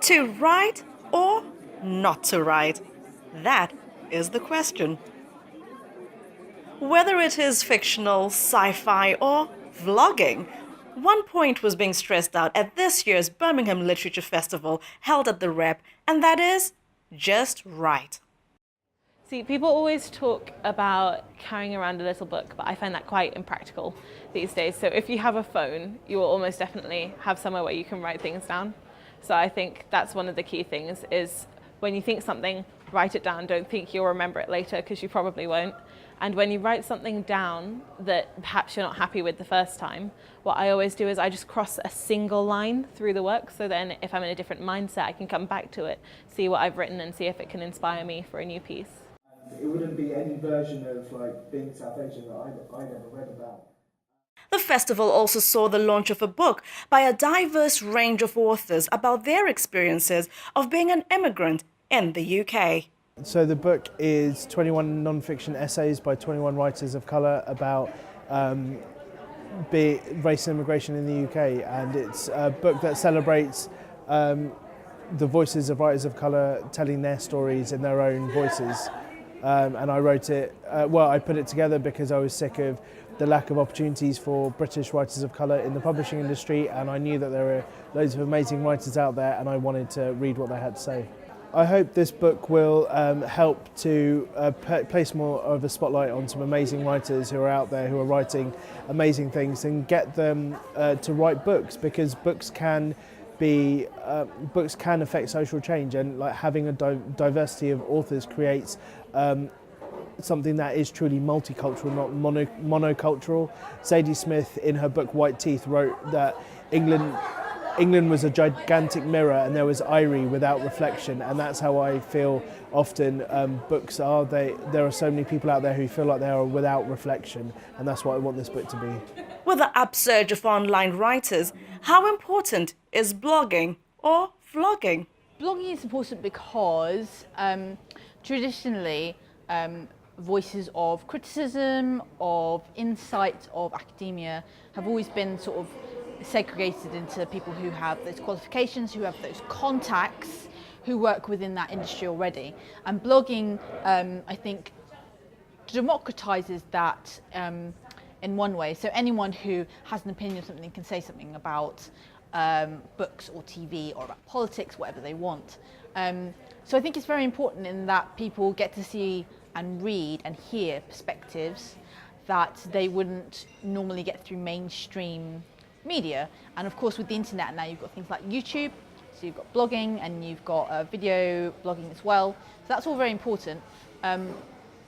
To write or not to write? That is the question. Whether it is fictional, sci-fi, or vlogging, one point was being stressed out at this year's Birmingham Literature Festival held at the Rep, and that is just write. See, people always talk about carrying around a little book, but I find that quite impractical these days. So if you have a phone, you will almost definitely have somewhere where you can write things down. So I think that's one of the key things is when you think something, write it down. Don't think you'll remember it later, because you probably won't. And when you write something down that perhaps you're not happy with the first time, what I always do is I just cross a single line through the work. So then if I'm in a different mindset, I can come back to it, see what I've written and see if it can inspire me for a new piece. It wouldn't be any version of like being South Asian that I'd ever read about. The festival also saw the launch of a book by a diverse range of authors about their experiences of being an immigrant in the UK. So the book is 21 non-fiction essays by 21 writers of colour about race and immigration in the UK, and it's a book that celebrates the voices of writers of colour telling their stories in their own voices. And I wrote it, I put it together because I was sick of the lack of opportunities for British writers of colour in the publishing industry, and I knew that there were loads of amazing writers out there, and I wanted to read what they had to say. I hope this book will help to place more of a spotlight on some amazing writers who are out there who are writing amazing things, and get them to write books, because books can affect social change, and like having a diversity of authors creates something that is truly multicultural, not monocultural. Zadie Smith, in her book White Teeth, wrote that England was a gigantic mirror and there was Irie without reflection, and that's how I feel often books are. There are so many people out there who feel like they are without reflection, and that's what I want this book to be. With the upsurge of online writers, how important is blogging or vlogging? Blogging is important because traditionally voices of criticism, of insight, of academia have always been sort of segregated into people who have those qualifications, who have those contacts, who work within that industry already. And blogging, I think, democratizes that in one way. So anyone who has an opinion of something can say something about books or TV or about politics, whatever they want. So I think it's very important in that people get to see and read and hear perspectives that they wouldn't normally get through mainstream media. And of course with the internet now you've got things like YouTube, so you've got blogging and you've got video blogging as well. So that's all very important.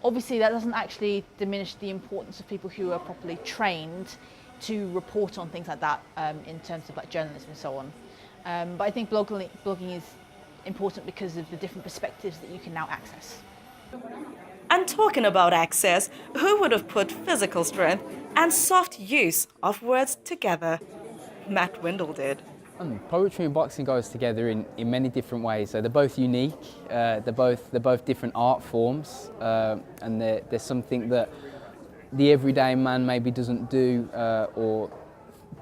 Obviously that doesn't actually diminish the importance of people who are properly trained to report on things like that in terms of like journalism and so on. But I think blogging is important because of the different perspectives that you can now access. And talking about access, who would have put physical strength and soft use of words together? Matt Windle did. Poetry and boxing goes together in many different ways. So they're both unique, they're both different art forms, and there's something that the everyday man maybe doesn't do or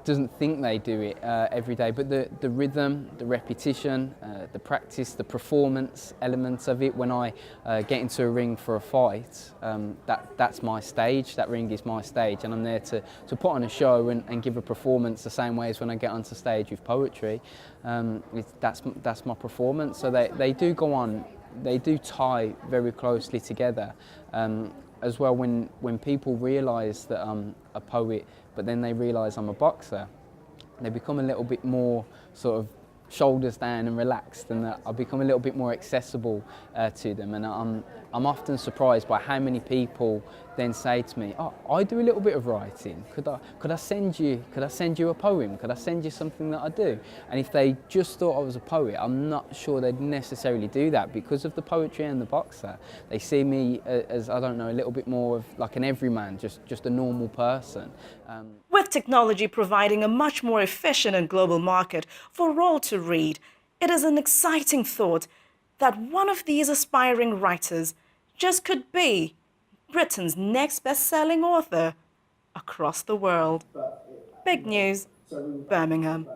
doesn't think they do it every day, but the rhythm, the repetition, the practice, the performance elements of it. When I get into a ring for a fight, that's my stage, that ring is my stage, and I'm there to put on a show and give a performance the same way as when I get onto stage with poetry. That's my performance. So they do go on, they do tie very closely together. As well, when people realise that I'm a poet, but then they realise I'm a boxer, they become a little bit more sort of shoulders down and relaxed, and I become a little bit more accessible to them. And I'm often surprised by how many people then say to me, "Oh, I do a little bit of writing. Could I send you a poem? Could I send you something that I do?" And if they just thought I was a poet, I'm not sure they'd necessarily do that because of the poetry and the boxer. They see me as, I don't know, a little bit more of like an everyman, just a normal person. With technology providing a much more efficient and global market for all to read, it is an exciting thought that one of these aspiring writers just could be Britain's next best-selling author across the world. Big news, Birmingham.